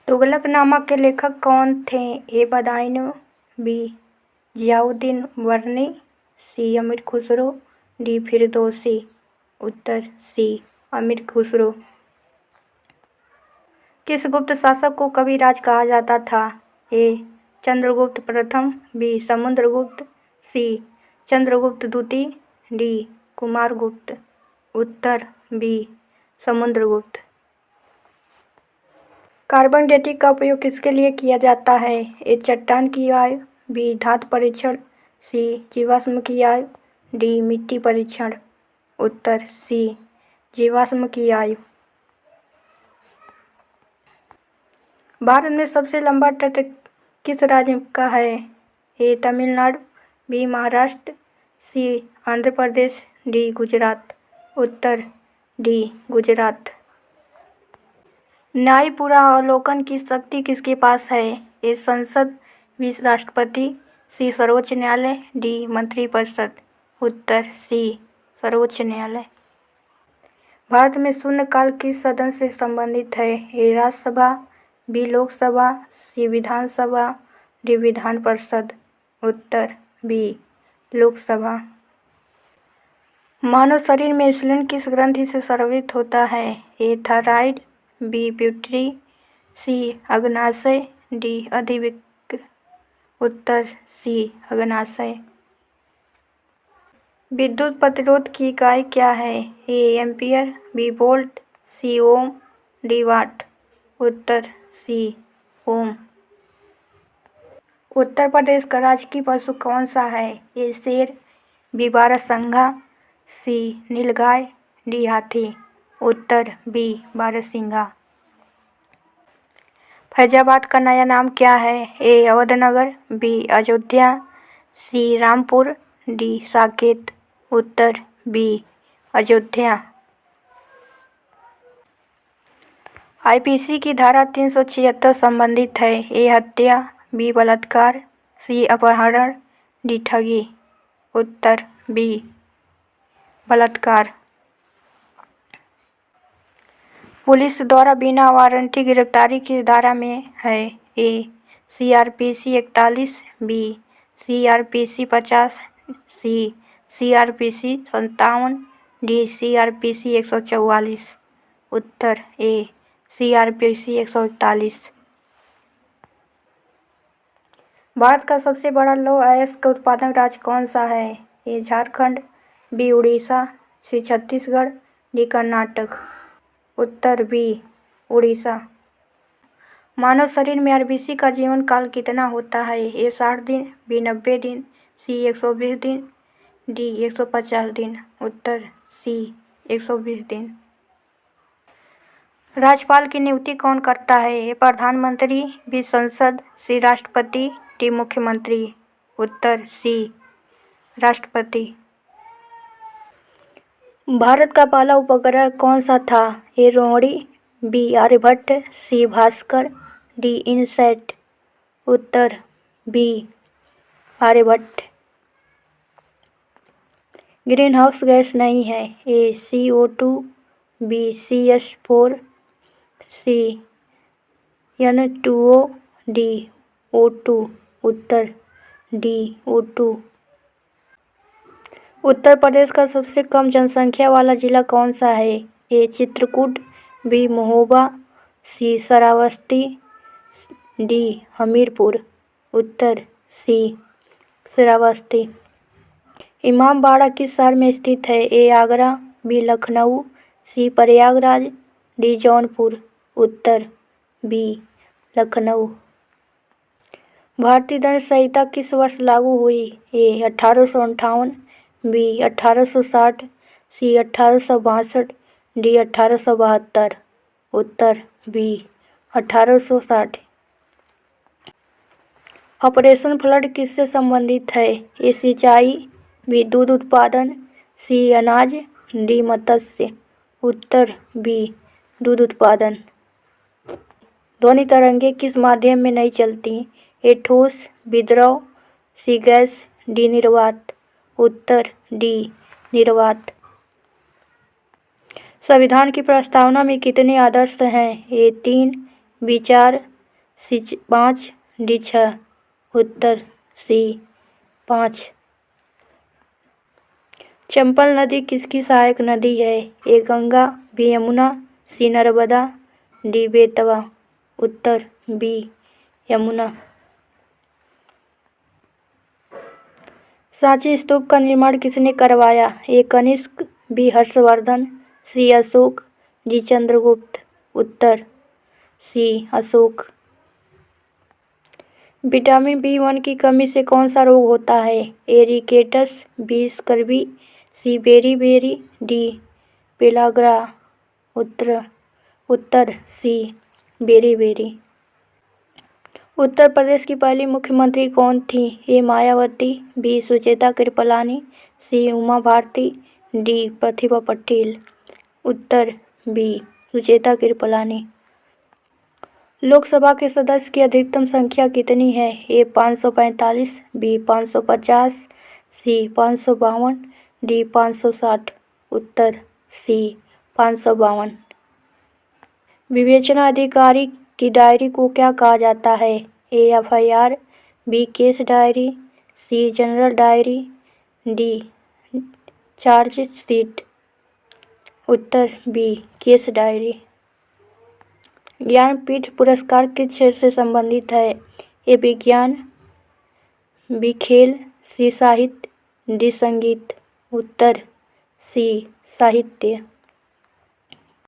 तुगलकनामा के लेखक कौन थे? ए बदायूं, बी जियाउद्दीन वर्नी, सी अमीर खुसरो, डी फिरदौसी। उत्तर सी अमीर खुसरो। किस गुप्त शासक को कविराज कहा जाता था? ए चंद्रगुप्त प्रथम, बी समुद्रगुप्त, सी चंद्रगुप्त द्वितीय, डी कुमारगुप्त। उत्तर बी समुद्रगुप्त। कार्बन डेटिंग का उपयोग किसके लिए किया जाता है? ए चट्टान की आयु, बी धातु परीक्षण, सी जीवाश्म की आयु, डी मिट्टी परीक्षण। उत्तर सी जीवाश्म की आयु। भारत में सबसे लंबा तट किस राज्य का है? ए तमिलनाडु, बी महाराष्ट्र, सी आंध्र प्रदेश, डी गुजरात। उत्तर डी गुजरात। न्याय पुनरावलोकन की शक्ति किसके पास है? ए संसद, बी राष्ट्रपति, सी सर्वोच्च न्यायालय, डी मंत्रिपरिषद। उत्तर सी सर्वोच्च न्यायालय। भारत में शून्यकाल किस सदन से संबंधित है? ए राज्यसभा, बी लोकसभा, सी विधानसभा, डी विधान परिषद। उत्तर बी लोकसभा। मानव शरीर में इंसुलिन किस ग्रंथि से स्रावित होता है? ए थायराइड, बी पिट्यूटरी, सी अग्नाशय, डी अधिवृक्क। उत्तर सी अग्नाशय। विद्युत प्रतिरोध की इकाई क्या है? ए एम्पीयर, बी वोल्ट, सी ओम, डी वाट। उत्तर सी ओम। उत्तर प्रदेश का राजकीय पशु कौन सा है? ए शेर, बी बारहसिंघा, सी नीलगाय, डी हाथी। उत्तर बी बारहसिंघा। फैजाबाद का नया नाम क्या है? ए अवधनगर, बी अयोध्या, सी रामपुर, डी साकेत। उत्तर बी अयोध्या। आईपीसी की धारा 376 संबंधित है? ए हत्या, बी बलात्कार, सी अपहरण, डी ठगी। उत्तर बी बलात्कार। पुलिस द्वारा बिना वारंटी गिरफ्तारी किस धारा में है? ए सीआरपीसी 41, बी सीआरपीसी 50, सी सीआरपीसी 57, डी सीआरपीसी 144। उत्तर ए सीआरपीसी 141। भारत का सबसे बड़ा लौह अयस्क उत्पादक राज्य कौन सा है? ए झारखंड, बी उड़ीसा, सी छत्तीसगढ़, डी कर्नाटक। उत्तर बी उड़ीसा। मानव शरीर में आरबीसी का जीवन काल कितना होता है? ए 60 दिन, बी 90 दिन, सी 120 दिन, डी 150 दिन। उत्तर सी 120 दिन। राज्यपाल की नियुक्ति कौन करता है? ए प्रधानमंत्री, बी संसद, सी राष्ट्रपति, डी मुख्यमंत्री। उत्तर सी राष्ट्रपति। भारत का पहला उपग्रह कौन सा था? A Rohini, B Aryabhata, C Bhaskara, D INSAT. उत्तर B Aryabhata. Greenhouse gas नहीं है? A CO2, B CH4, C N2O, D O2। उत्तर डी O2। उत्तर प्रदेश का सबसे कम जनसंख्या वाला जिला कौन सा है? A Chitrakoot, B Mahoba, C Shravasti, D Hamirpur. उत्तर सी श्रावस्ती। इमामबाड़ा किस शहर में स्थित है? A Agra, B Lucknow, C Prayagraj, D Jaunpur. उत्तर बी लखनऊ। भारतीय दंड संहिता किस वर्ष लागू हुई? ए 1858, बी 1860, सी 1862, डी 1872। उत्तर बी 1860। ऑपरेशन फ्लड किससे संबंधित है? ए सिंचाई, बी दूध उत्पादन, सी अनाज, डी मत्स्य। उत्तर बी दूध उत्पादन। ध्वनि तरंगें किस माध्यम में नहीं चलती? ए ठोस, बी द्रव, सी गैस, डी निर्वात। उत्तर डी निर्वात। संविधान की प्रस्तावना में कितने आदर्श हैं? ए 3, बी 4, सी 5, डी 6। उत्तर सी 5। चंबल नदी किसकी सहायक नदी है? ए गंगा, बी यमुना, सी नर्मदा, डी बेतवा। उत्तर बी यमुना। सांची स्तूप का निर्माण किसने करवाया? ए कनिष्क, बी हर्षवर्धन, सी अशोक, डी चंद्रगुप्त। उत्तर सी अशोक। विटामिन B1 की कमी से कौन सा रोग होता है? ए रिकेटस, बी स्कर्वी, सी बेरी-बेरी, डी पेलाग्रा। उत्तर सी बेरी-बेरी। उत्तर प्रदेश की पहली मुख्यमंत्री कौन थी? ए मायावती, बी सुचेता कृपलानी, सी उमा भारती, डी प्रतिभा पटेल। उत्तर बी सुचेता कृपलानी। लोकसभा के सदस्य की अधिकतम संख्या कितनी है? ए 545, बी 550, सी 552, डी 560। उत्तर सी 552। विवेचना अधिकारी की डायरी को क्या कहा जाता है? ए FIR, बी केस डायरी, सी जनरल डायरी, डी चार्जशीट। उत्तर बी केस डायरी। ज्ञानपीठ पुरस्कार किस क्षेत्र से संबंधित है? ए विज्ञान, बी खेल, सी साहित्य, डी संगीत। उत्तर सी साहित्य।